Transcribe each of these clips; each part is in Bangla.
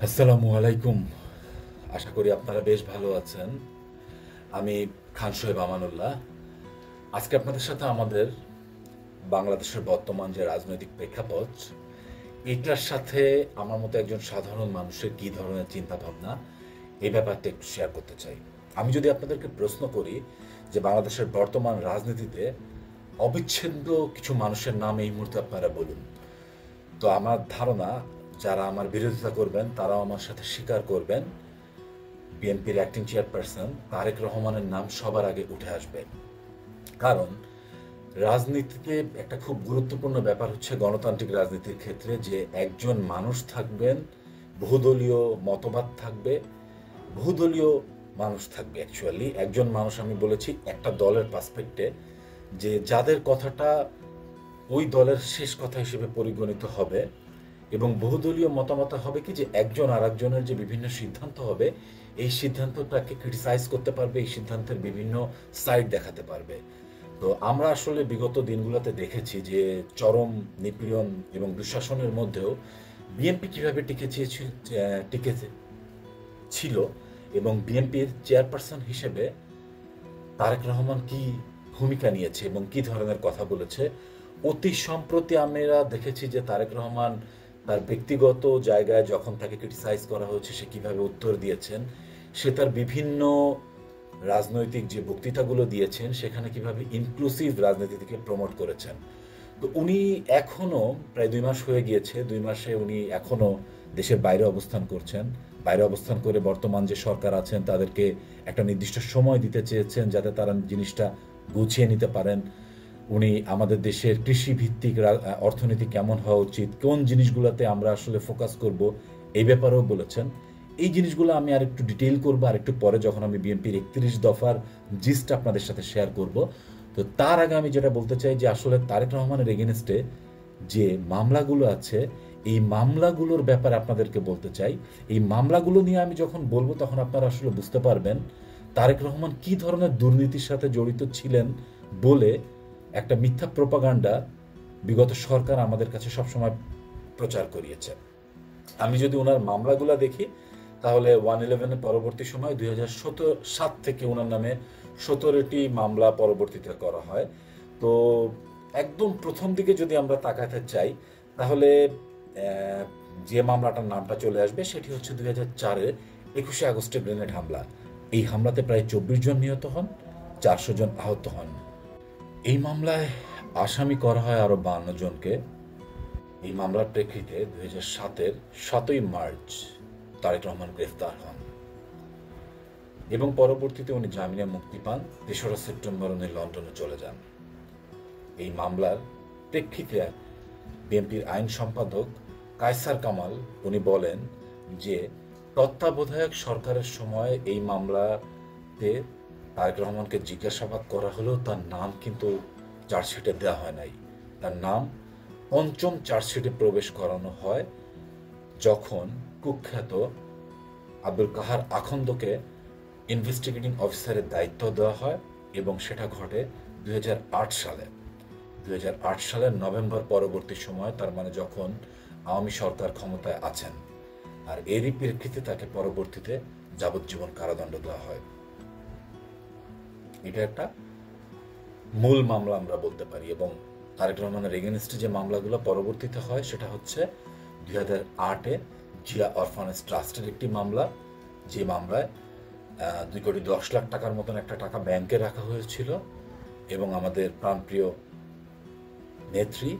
আসসালামু আলাইকুম। আশা করি আপনারা বেশ ভালো আছেন। আমি খান শোয়েব আমানুল্লাহ। আজকে আপনাদের সাথে আমাদের বাংলাদেশের বর্তমান যে রাজনৈতিক প্রেক্ষাপট, এটার সাথে আমার মতো একজন সাধারণ মানুষের কী ধরনের চিন্তাভাবনা, এই ব্যাপারটা একটু শেয়ার করতে চাই। আমি যদি আপনাদেরকে প্রশ্ন করি যে বাংলাদেশের বর্তমান রাজনীতিতে অবিচ্ছেদ্য কিছু মানুষের নাম এই মুহূর্তে আপনারা বলুন, তো আমার ধারণা যারা আমার বিরোধিতা করবেন তারাও আমার সাথে স্বীকার করবেন বিএনপির অ্যাক্টিং চেয়ারপারসন তারেক রহমানের নাম সবার আগে উঠে আসবে। কারণ রাজনীতিতে একটা খুব গুরুত্বপূর্ণ ব্যাপার হচ্ছে গণতান্ত্রিক রাজনীতির ক্ষেত্রে যে একজন মানুষ থাকবেন, বহুদলীয় মতবাদ থাকবে, বহুদলীয় মানুষ থাকবে। অ্যাকচুয়ালি একজন মানুষ আমি বলেছি একটা দলের পার্সপেক্টে, যে যাদের কথাটা ওই দলের শেষ কথা হিসেবে পরিগণিত হবে, এবং বহুদলীয় মতামত হবে কি যে একজন আর একজনের যে বিভিন্ন সিদ্ধান্ত হবে এই সিদ্ধান্তটাকে ক্রিটিসাইজ করতে পারবে, এই সিদ্ধান্তের বিভিন্ন সাইড দেখাতে পারবে। তো আমরা আসলে বিগত দিনগুলোতে দেখেছি যে চরম নিপীড়ন এবং দুঃশাসনের মধ্যেও বিএনপি কীভাবে টিকে ছিল, এবং বিএনপির চেয়ারপারসন হিসেবে তারেক রহমান কি ভূমিকা নিয়েছে এবং কি ধরনের কথা বলেছে। অতি সম্প্রতি আমরা দেখেছি যে তারেক রহমান তার ব্যক্তিগত জায়গায় যখন তাকে ক্রিটিসাইজ করা হয়েছে সে কিভাবে উত্তর দিয়েছেন, সে তার বিভিন্ন রাজনৈতিক যে বক্তৃতাগুলো দিয়েছেন সেখানে কিভাবে ইনক্লুসিভ রাজনীতি থেকে প্রমোট করেছেন। তো উনি এখনও প্রায় 2 মাস হয়ে গিয়েছে, 2 মাসে উনি এখনও দেশের বাইরে অবস্থান করছেন। বাইরে অবস্থান করে বর্তমান যে সরকার আছেন তাদেরকে একটা নির্দিষ্ট সময় দিতে চেয়েছেন যাতে তারা জিনিসটা গুছিয়ে নিতে পারেন। উনি আমাদের দেশের কৃষিভিত্তিক অর্থনীতি কেমন হওয়া উচিত, কোন জিনিসগুলোতে আমরা আসলে ফোকাস করব, এই ব্যাপারেও বলেছেন। এই জিনিসগুলো আমি আর একটু ডিটেইল করবো আর একটু পরে, যখন আমি বিএনপির 31 দফার জিস্ট আপনাদের সাথে শেয়ার করব। তো তার আগে আমি যেটা বলতে চাই যে আসলে তারেক রহমানের এগেনস্টে যে মামলাগুলো আছে এই মামলাগুলোর ব্যাপারে আপনাদেরকে বলতে চাই। এই মামলাগুলো নিয়ে আমি যখন বলবো তখন আপনারা আসলে বুঝতে পারবেন তারেক রহমান কি ধরনের দুর্নীতির সাথে জড়িত ছিলেন বলে একটা মিথ্যা প্রোপাগান্ডা বিগত সরকার আমাদের কাছে সবসময় প্রচার করিয়েছে। আমি যদি ওনার মামলাগুলো দেখি তাহলে 111-এর পরবর্তী সময় 2007 থেকে ওনার নামে 17টি মামলা পরবর্তীতে করা হয়। তো একদম প্রথম দিকে যদি আমরা তাকাতে চাই তাহলে যে মামলাটার নামটা চলে আসবে সেটি হচ্ছে 2004-এর 21শে আগস্টের গ্রেনেড হামলা। এই হামলাতে প্রায় 24 জন নিহত হন, 400 জন আহত হন। এই মামলায় আসামি করা হয় আরও 52 জনকে। এই মামলার প্রেক্ষিতে 2007-এর 7ই মার্চ তারেক রহমান গ্রেফতার হন এবং পরবর্তীতে উনি জামিনে মুক্তি পান। 3রা সেপ্টেম্বর উনি লন্ডনে চলে যান। এই মামলার প্রেক্ষিতে বিএনপির আইন সম্পাদক কায়সার কামাল উনি বলেন যে তত্ত্বাবধায়ক সরকারের সময় এই মামলাতে তারেক রহমানকে জিজ্ঞাসাবাদ করা হলেও তার নাম কিন্তু চার্জশিটে দেওয়া হয় নাই। তার নাম পঞ্চম চার্জশিটে প্রবেশ করানো হয় যখন কুখ্যাত আব্দুল কাহার আখন্দকে ইনভেস্টিগেটিং অফিসারের দায়িত্ব দেওয়া হয়, এবং সেটা ঘটে 2008 সালে। 2008 সালের নভেম্বর পরবর্তী সময়, তার মানে যখন আওয়ামী সরকার ক্ষমতায় আছেন, আর এরই প্রেক্ষিতে তাকে পরবর্তীতে যাবজ্জীবন কারাদণ্ড দেওয়া হয়। এটা একটা মূল মামলা আমরা বলতে পারি। এবং তারেক রহমানের এগেনস্টে যে মামলাগুলো পরবর্তীতে হয় সেটা হচ্ছে 2008-এ জিয়া অরফানেজ ট্রাস্টের একটি মামলা, যে মামলায় 2,10,00,000 টাকার মতন একটা টাকা ব্যাংকে রাখা হয়েছিল, এবং আমাদের প্রাণপ্রিয় নেত্রী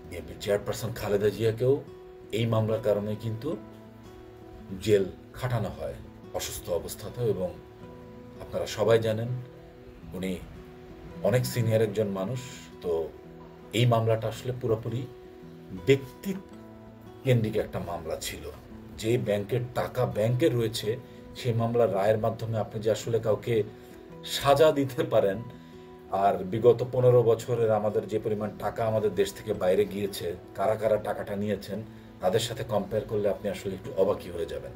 বিএনপি চেয়ারপারসন খালেদা জিয়াকেও এই মামলার কারণে কিন্তু জেল খাটানো হয় অসুস্থ অবস্থাতেও। এবং আপনারা সবাই জানেন উনি অনেক সিনিয়র একজন মানুষ। তো এই মামলাটা আসলে পুরোপুরি ব্যক্তি কেন্দ্রিক একটা মামলা ছিল। যে ব্যাংকের টাকা ব্যাংকে রয়েছে সেই মামলার রায়ের মাধ্যমে আপনি যে আসলে কাউকে সাজা দিতে পারেন, আর বিগত 15 বছরের আমাদের যে পরিমাণ টাকা আমাদের দেশ থেকে বাইরে গিয়েছে, কারা কারা টাকাটা নিয়েছেন তাদের সাথে কম্পেয়ার করলে আপনি আসলে একটু অবাকই হয়ে যাবেন।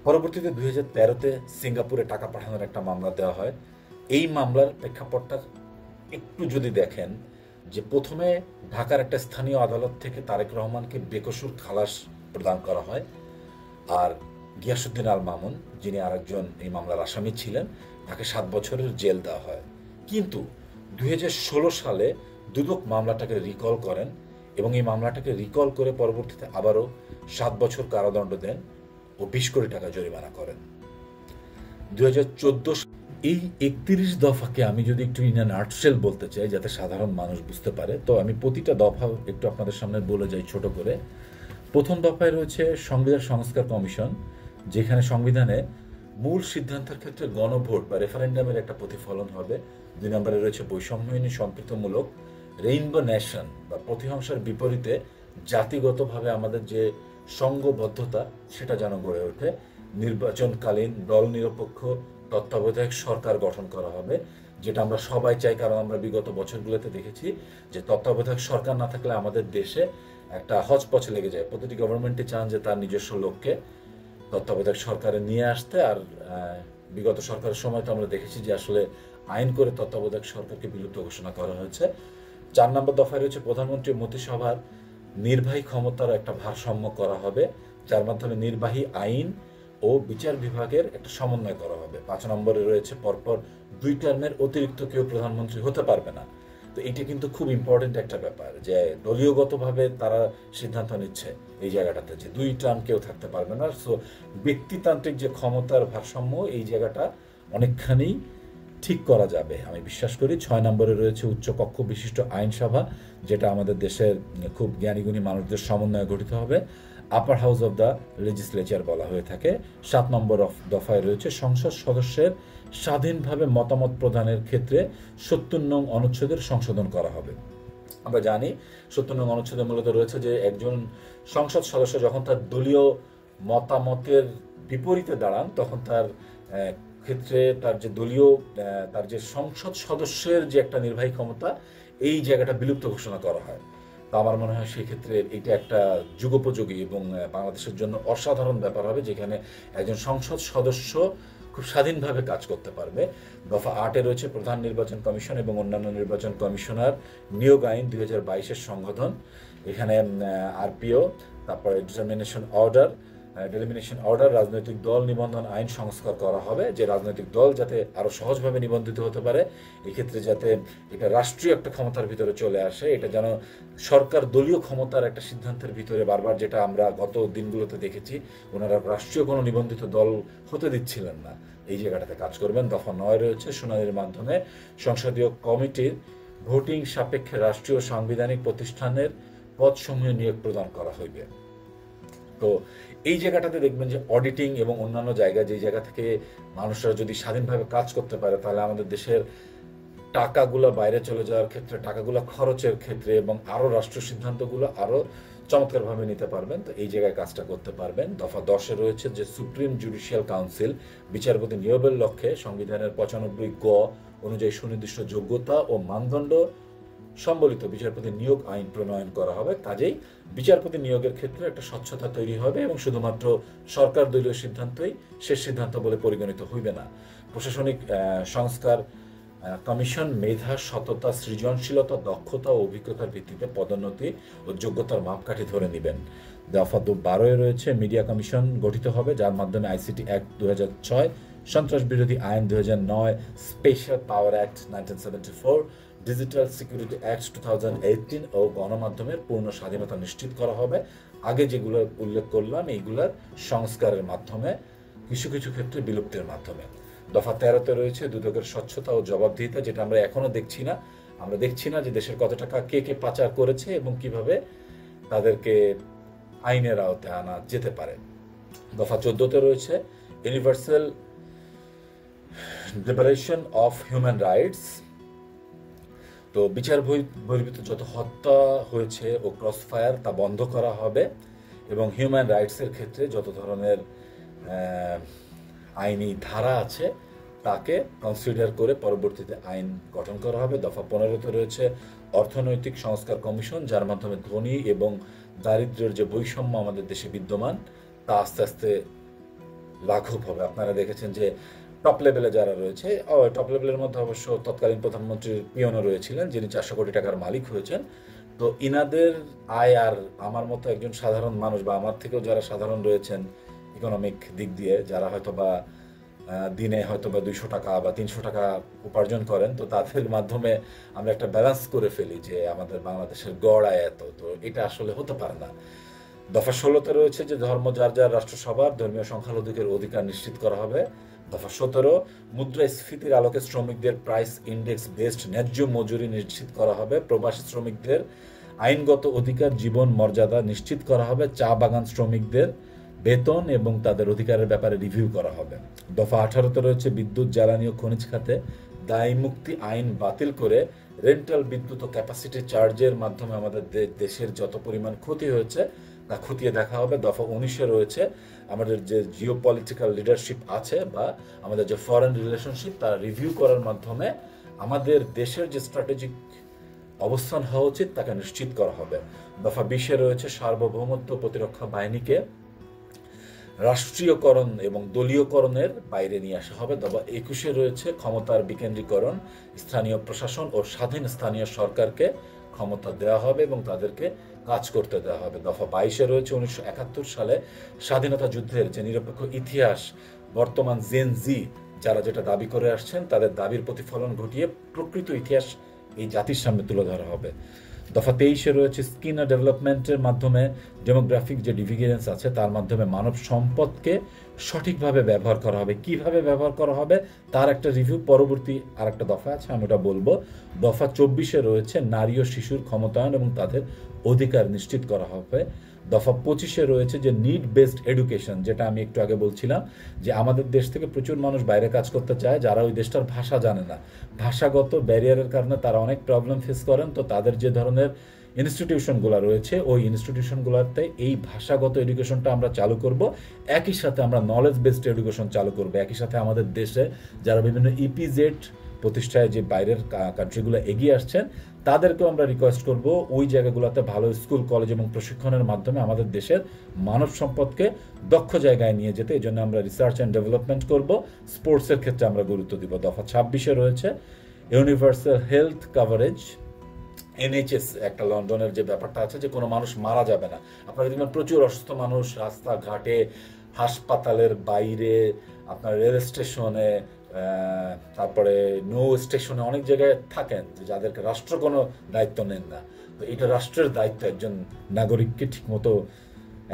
পরবর্তীতে 2013-তে সিঙ্গাপুরে টাকা পাঠানোর একটা মামলা দেওয়া হয়। এই মামলার প্রেক্ষাপটটা একটু যদি দেখেন, যে প্রথমে ঢাকার একটা স্থানীয় আদালত থেকে তারেক রহমানকে বেকসুর খালাস প্রদান করা হয়, আর গিয়াসউদ্দিন আল মামুন যিনি আরেকজন এই মামলার আসামি ছিলেন তাকে 7 বছরের জেল দেওয়া হয়। কিন্তু 2016 সালে দুদক মামলাটাকে রিকল করেন এবং এই মামলাটাকে রিকল করে পরবর্তীতে আবারও 7 বছর কারাদণ্ড দেন ও 20 কোটি টাকা জরিমানা করেন। 2014 এই 31 দফাকে আমি যদি একটু ইন অ্যান নাটশেল বলতে চাই যাতে সাধারণ মানুষ বুঝতে পারে, তো আমি প্রতিটা দফা একটু আপনাদের সামনে বলে যাই ছোট করে। প্রথম দফায় রয়েছে সংবিধান সংস্কার কমিশন, যেখানে সংবিধানে মূল সিদ্ধান্তের ক্ষেত্রে গণভোট বা রেফারেন্ডামের একটা প্রতিফলন হবে। 2 নম্বরে রয়েছে বৈষম্যহীন সম্পৃক্তমূলক রেইনবো নেশন বা প্রতিহিংসার বিপরীতে জাতিগতভাবে আমাদের যে সংঘবদ্ধতা সেটা যেন গড়ে ওঠে। নির্বাচনকালীন দল নিরপেক্ষ তত্ত্বাবধায়ক সরকার গঠন করা হবে, যেটা আমরা সবাই চাই, কারণ আমরা বিগত বছরগুলোতে দেখেছি যে তত্ত্বাবধায়ক সরকার না থাকলে আমাদের দেশে একটা হচপচ লেগে যায়। প্রতিটি গভর্নমেন্টই চান যে তার নিজস্ব লোককে তত্ত্বাবধায়ক সরকারে নিয়ে আসতে, আর বিগত সরকারের সময় তো আমরা দেখেছি যে আসলে আইন করে তত্ত্বাবধায়ক সরকারকে বিলুপ্ত ঘোষণা করা হয়েছে। 4 নম্বর দফায় রয়েছে প্রধানমন্ত্রী মন্ত্রিসভার নির্বাহী ক্ষমতার একটা ভারসাম্য করা হবে, যার মাধ্যমে নির্বাহী আইন ও বিচার বিভাগের একটা সমন্বয় করা হবে। 5 নম্বরে রয়েছে পরপর 2 টার্মের অতিরিক্ত কেউ প্রধানমন্ত্রী হতে পারবে না। তো এটা কিন্তু খুব ইম্পর্টেন্ট একটা ব্যাপার যে দলীয়গতভাবে তারা সিদ্ধান্ত নিচ্ছে এই জায়গাটাতে যে 2 টার্ম কেউ থাকতে পারবে না। সো ব্যক্তিতান্ত্রিক যে ক্ষমতার ভারসাম্য এই জায়গাটা অনেকখানি ঠিক করা যাবে আমি বিশ্বাস করি। 6 নম্বরে রয়েছে উচ্চ কক্ষ বিশিষ্ট আইনসভা, যেটা আমাদের দেশের খুব জ্ঞানীগুণী মানুষদের সমন্বয়ে গঠিত হবে। আপার হাউস অব দ্য লেজিসলেচার বলা হয়ে থাকে। 7 নম্বর দফায় রয়েছে সংসদ সদস্যের স্বাধীনভাবে মতামত প্রদানের ক্ষেত্রে 70 নং অনুচ্ছেদের সংশোধন করা হবে। আমরা জানি 70 নং অনুচ্ছেদে মূলত রয়েছে যে একজন সংসদ সদস্য যখন তার দলীয় মতামতের বিপরীতে দাঁড়ান তখন তার ক্ষেত্রে তার যে দলীয় তার যে সংসদ সদস্যের যে একটা নির্বাহী ক্ষমতা এই জায়গাটা বিলুপ্ত ঘোষণা করা হয়। তো আমার মনে হয় সেই ক্ষেত্রে এটা একটা যুগোপযোগী এবং বাংলাদেশের জন্য অসাধারণ ব্যাপার হবে, যেখানে একজন সংসদ সদস্য খুব স্বাধীনভাবে কাজ করতে পারবে। দফা 8-এ রয়েছে প্রধান নির্বাচন কমিশন এবং অন্যান্য নির্বাচন কমিশনার নিয়োগ আইন 2022-এর সংশোধন। এখানে আরপিও, তারপরে ডেলিমিনেশন অর্ডার, রাজনৈতিক দল নিবন্ধন আইন সংস্কার করা হবে, যে রাজনৈতিক দল যাতে আরো সহজভাবে নিবন্ধিত হতে পারে, এক্ষেত্রে যাতে এটা রাষ্ট্রীয় একটা ক্ষমতার ভিতরে চলে আসে, এটা যেন সরকার দলীয় ক্ষমতার একটা সিদ্ধান্তের ভিতরে বারবার, যেটা আমরা গত দিনগুলোতে দেখেছি ওনারা রাষ্ট্রীয় কোনো নিবন্ধিত দল হতে দিচ্ছিলেন না, এই জায়গাটাতে কাজ করবেন। দফা 9 রয়েছে শুনানির মাধ্যমে সংসদীয় কমিটির ভোটিং সাপেক্ষে রাষ্ট্রীয় সাংবিধানিক প্রতিষ্ঠানের পদসমূহে নিয়োগ প্রদান করা হইবে। তো এই জায়গাটাতে দেখবেন যে অডিটিং এবং অন্যান্য জায়গা, যে জায়গা থেকে মানুষরা যদি স্বাধীনভাবে কাজ করতে পারে তাহলে আমাদের দেশের টাকাগুলো বাইরে চলে যাওয়ার ক্ষেত্রে, টাকাগুলো খরচের ক্ষেত্রে এবং আরও রাষ্ট্রীয় সিদ্ধান্তগুলো আরও চমৎকারভাবে নিতে পারবেন। তো এই জায়গায় কাজটা করতে পারবেন। দফা 10-এ রয়েছে যে সুপ্রিম জুডিশিয়াল কাউন্সিল বিচারপতি নিয়োগের লক্ষ্যে সংবিধানের 95 গ অনুযায়ী সুনির্দিষ্ট যোগ্যতা ও মানদণ্ড সম্বলিত বিচারপতি নিয়োগ আইন প্রণয়ন করা হবে। কাজেই বিচারপতি নিয়োগের ক্ষেত্রে একটা স্বচ্ছতা তৈরি হবে এবং শুধুমাত্র সরকার দলীয় সিদ্ধান্তই শেষ সিদ্ধান্ত বলে পরিগণিত হইবে না। প্রশাসনিক সংস্কার কমিশন মেধা, সততা, সৃজনশীলতা, দক্ষতা ও অভিজ্ঞতার ভিত্তিতে পদোন্নতি ও যোগ্যতার মাপকাঠি ধরে নেবেন। দফা 12-এ রয়েছে মিডিয়া কমিশন গঠিত হবে, যার মাধ্যমে আইসিটি অ্যাক্ট 2006, সন্ত্রাস বিরোধী আইন 2009, স্পেশাল পাওয়ার অ্যাক্ট 1974, ডিজিটাল সিকিউরিটি অ্যাক্ট 2018 ও গণমাধ্যমের পূর্ণ স্বাধীনতা নিশ্চিত করা হবে। আগে যেগুলো উল্লেখ করলাম এইগুলার সংস্কারের মাধ্যমে, কিছু কিছু ক্ষেত্রে বিলুপ্তির মাধ্যমে। দফা 13-তে রয়েছে দুদকের স্বচ্ছতা ও জবাবদিহিতা, যেটা আমরা এখনো দেখছি না। আমরা দেখছি না যে দেশের কত টাকা কে কে পাচার করেছে এবং কিভাবে তাদেরকে আইনের আওতায় আনা যেতে পারে। দফা 14-তে রয়েছে universal liberation of human rights. তো বিচার বহির্ভূত যত হত্যা হয়েছে ও ক্রসফায়ার তা বন্ধ করা হবে এবং হিউম্যান রাইটসের ক্ষেত্রে যত ধরনের আইনি ধারা আছে তাকে কনসিডার করে পরবর্তীতে আইন গঠন করা হবে। দফা 15-তে রয়েছে অর্থনৈতিক সংস্কার কমিশন, যার মাধ্যমে ধনী এবং দারিদ্র্যের যে বৈষম্য আমাদের দেশে বিদ্যমান তা আস্তে আস্তে লাঘব হবে। আপনারা দেখেছেন যে টপ লেভেলে যারা রয়েছে, টপ লেভেলের মধ্যে অবশ্য তৎকালীন প্রধানমন্ত্রীর পিয়নও রয়েছিলেন, যিনি 400 কোটি টাকার মালিক হয়েছেন। তো ইনাদের আয় আর আমার মতো একজন সাধারণ মানুষ বা আমার থেকেও যারা সাধারণ রয়েছেন ইকোনমিক দিক দিয়ে, যারা হয়তো বা দিনে হয়তো বা 200 টাকা বা 300 টাকা উপার্জন করেন, তো তাদের মাধ্যমে আমরা একটা ব্যালেন্স করে ফেলি যে আমাদের বাংলাদেশের গড় আয় এত, তো এটা আসলে হতে পারে না। দফা 16-তে রয়েছে যে ধর্ম যার যার রাষ্ট্রসভার ধর্মীয় সংখ্যালঘুদের অধিকার নিশ্চিত করা হবে। দফা 17, মুদ্রাস্ফীতির আলোকে শ্রমিকদের প্রাইস ইন্ডেক্স বেসড ন্যায্য মজুরি নিশ্চিত করা হবে। প্রবাসী শ্রমিকদের আইনগত অধিকার জীবন মর্যাদা নিশ্চিত করা হবে। চা বাগান শ্রমিকদের বেতন এবং তাদের অধিকারের ব্যাপারে রিভিউ করা হবে। দফা 18-তে রয়েছে বিদ্যুৎ জ্বালানি ও খনিজ খাতে দায় মুক্তি আইন বাতিল করে রেন্টাল বিদ্যুৎ ও ক্যাপাসিটি চার্জের মাধ্যমে আমাদের দেশের যত পরিমাণ ক্ষতি হয়েছে তা খতিয়ে দেখা হবে। দফা 19-এ রয়েছে আমাদের যে জিও পলিটিক্যাল লিডারশিপ আছে বা আমাদের যে ফরেন রিলেশনশিপ তা রিভিউ করার মাধ্যমে আমাদের দেশের যে স্ট্র্যাটেজিক অবস্থান হওয়া উচিত তাকে নিশ্চিত করা হবে। দফা 20-এ রয়েছে সার্বভৌমত্ব প্রতিরক্ষা বাহিনীকে রাষ্ট্রীয়করণ এবং দলীয়করণের বাইরে নিয়ে আসা হবে। দফা 21-এ রয়েছে ক্ষমতার বিকেন্দ্রীকরণ, স্থানীয় প্রশাসন ও স্বাধীন স্থানীয় সরকারকে ক্ষমতা দেওয়া হবে এবং তাদেরকে কাজ করতে দেওয়া হবে। দফা 22-এ রয়েছে 1971 সালে স্বাধীনতা যুদ্ধের যে নিরপেক্ষ ইতিহাস বর্তমান জেন জি যারা যেটা দাবি করে আসছেন তাদের দাবির প্রতিফলন ঘটিয়ে প্রকৃত ইতিহাস এই জাতির সামনে তুলে ধরা হবে। দফা 23-এ রয়েছে স্কিনার ডেভেলপমেন্টের মাধ্যমে ডেমোগ্রাফিক যে ডিভিডেন্স আছে তার মাধ্যমে মানব সম্পদকে সঠিকভাবে ব্যবহার করা হবে। কিভাবে ব্যবহার করা হবে তার একটা রিভিউ পরবর্তী আর একটা দফা আছে, আমি ওটা বলবো। দফা 24-এ রয়েছে নারী ও শিশুর ক্ষমতায়ন এবং তাদের অধিকার নিশ্চিত করা হবে। দফা 25-এ রয়েছে যে নিড বেসড এডুকেশন, যেটা আমি একটু আগে বলছিলাম যে আমাদের দেশ থেকে প্রচুর মানুষ বাইরে কাজ করতে চায় যারা ওই দেশটার ভাষা জানে না, ভাষাগত ব্যারিয়ারের কারণে তারা অনেক প্রবলেম ফেস করেন। তো তাদের যে ধরনের ইনস্টিটিউশনগুলো রয়েছে ওই ইনস্টিটিউশনগুলোতে এই ভাষাগত এডুকেশনটা আমরা চালু করব। একই সাথে আমরা নলেজ বেসড এডুকেশন চালু করব। একই সাথে আমাদের দেশে যারা বিভিন্ন ইপিজেড প্রতিষ্ঠায় যে বাইরের কান্ট্রিগুলো এগিয়ে আসছেন তাদেরকেও আমরা রিকোয়েস্ট করব ওই জায়গাগুলোতে ভালো স্কুল কলেজ এবং প্রশিক্ষণের মাধ্যমে আমাদের দেশের মানব সম্পদকে দক্ষ জায়গায় নিয়ে যেতে। এই জন্য আমরা রিসার্চ অ্যান্ড ডেভেলপমেন্ট করব। স্পোর্টসের ক্ষেত্রে আমরা গুরুত্ব দিব। দফা 26-এ রয়েছে ইউনিভার্সাল হেলথ কাভারেজ, এনএইচএস, একটা লন্ডনের যে ব্যাপারটা আছে যে কোনো মানুষ মারা যাবে না। আপনারা দেখবেন প্রচুর অসুস্থ মানুষ রাস্তাঘাটে, হাসপাতালের বাইরে, আপনার রেল স্টেশনে, তারপরে নৌ স্টেশনে অনেক জায়গায় থাকেন যে যাদেরকে রাষ্ট্র কোনো দায়িত্ব নেন না। তো এটা রাষ্ট্রের দায়িত্ব একজন নাগরিককে ঠিকমতো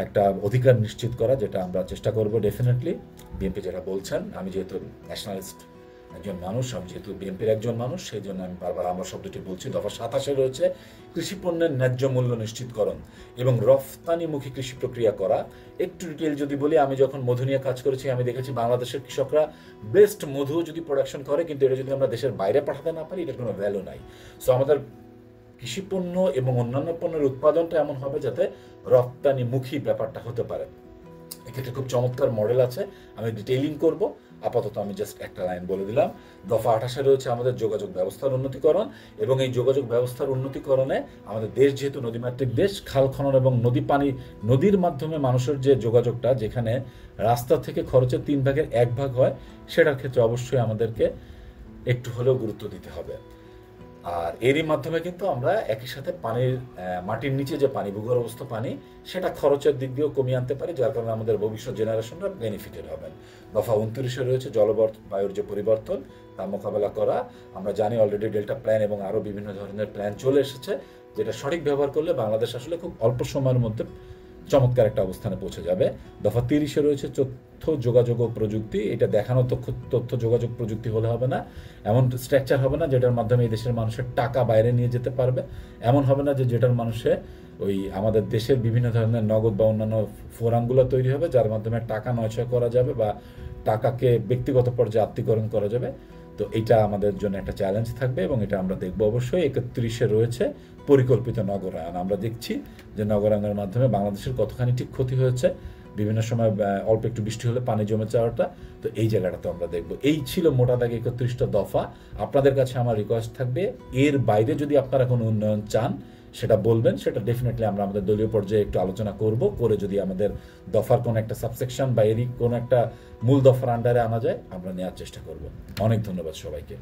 একটা অধিকার নিশ্চিত করা, যেটা আমরা চেষ্টা করব ডেফিনেটলি। বিএনপি যেটা বলছেন, আমি যেহেতু ন্যাশনালিস্ট একজন মানুষ, আমি যেহেতু বিএনপির একজন মানুষ, সেই জন্য আমি বারবার আমরা শব্দটি বলছি। দফা 27-এ রয়েছে কৃষি পণ্যের ন্যায্য মূল্য নিশ্চিতকরণ এবং রফতানিমুখী কৃষি প্রক্রিয়া করা। একটু ডিটেল যদি বলি, আমি যখন মধু নিয়ে কাজ করেছি আমি দেখেছি বাংলাদেশের কৃষকরা বেস্ট মধু যদি প্রোডাকশন করে, কিন্তু এটা যদি আমরা দেশের বাইরে পাঠাতে না পারি এটার কোনো ভ্যালু নাই। সো আমাদের কৃষি পণ্য এবং অন্যান্য পণ্যের উৎপাদনটা এমন হবে যাতে রপ্তানিমুখী ব্যাপারটা হতে পারে। এক্ষেত্রে খুব চমৎকার মডেল আছে, আমি ডিটেইলিং করব। আপাতত আমি জাস্ট একটা লাইন বলে দিলাম। দফা 28-এ রয়েছে আমাদের যোগাযোগ ব্যবস্থার উন্নতিকরণ এবং এই যোগাযোগ ব্যবস্থার উন্নতিকরণে আমাদের দেশ যেহেতু নদীমাতৃক দেশ, খাল খনন এবং নদীর মাধ্যমে মানুষের যে যোগাযোগটা, যেখানে রাস্তা থেকে খরচের 1/3 হয়, সেটার ক্ষেত্রে অবশ্যই আমাদেরকে একটু হলেও গুরুত্ব দিতে হবে। আর এরই মাধ্যমে কিন্তু আমরা একই সাথে মাটির নিচে যে পানি, ভূগর্ভস্থ পানি, সেটা খরচের দিক দিয়েও কমিয়ে আনতে পারি, যার কারণে আমাদের ভবিষ্যৎ জেনারেশনরা বেনিফিটেড হবেন। দফা 29-এ রয়েছে জলবায়ুর যে পরিবর্তন তা মোকাবেলা করা। আমরা জানি অলরেডি ডেল্টা প্ল্যান এবং আরও বিভিন্ন ধরনের প্ল্যান চলে এসেছে, যেটা সঠিক ব্যবহার করলে বাংলাদেশ আসলে খুব অল্প সময়ের মধ্যে চমৎকার একটা অবস্থানে পৌঁছে যাবে। দফা 30-এ রয়েছে তথ্য যোগাযোগ ও প্রযুক্তি। এটা দেখানো তথ্য যোগাযোগ প্রযুক্তি হলে হবে না, এমন স্ট্রাকচার হবে না যেটার মাধ্যমে এই দেশের মানুষের টাকা বাইরে নিয়ে যেতে পারবে। এমন হবে না যে যেটার মানুষে ওই আমাদের দেশের বিভিন্ন ধরনের নগদ বা অন্যান্য ফোরামগুলো তৈরি হবে যার মাধ্যমে টাকা নয়ছয় করা যাবে বা টাকাকে ব্যক্তিগত পর্যায়ে আত্মীকরণ করা যাবে। তো এটা আমাদের জন্য একটা চ্যালেঞ্জ থাকবে এবং এটা আমরা দেখব অবশ্যই। 31-এ রয়েছে পরিকল্পিত নগরায়ন। আমরা দেখছি যে নগরায়নের মাধ্যমে বাংলাদেশের কতখানি ঠিক ক্ষতি হয়েছে, বিভিন্ন সময় অল্প একটু বৃষ্টি হলে পানি জমে যাওয়াটা, তো এই জায়গাটা তো আমরা দেখব। এই ছিল মোটা দাগে 31টা দফা। আপনাদের কাছে আমার রিকোয়েস্ট থাকবে, এর বাইরে যদি আপনারা কোনো উন্নয়ন চান সেটা বলবেন, সেটা ডেফিনেটলি আমরা আমাদের দলীয় পর্যায়ে একটু আলোচনা করব, করে যদি আমাদের দফার কোনো একটা সাবসেকশন বা এরই কোনো একটা মূল দফার আন্ডারে আনা যায় আমরা নেওয়ার চেষ্টা করব। অনেক ধন্যবাদ সবাইকে।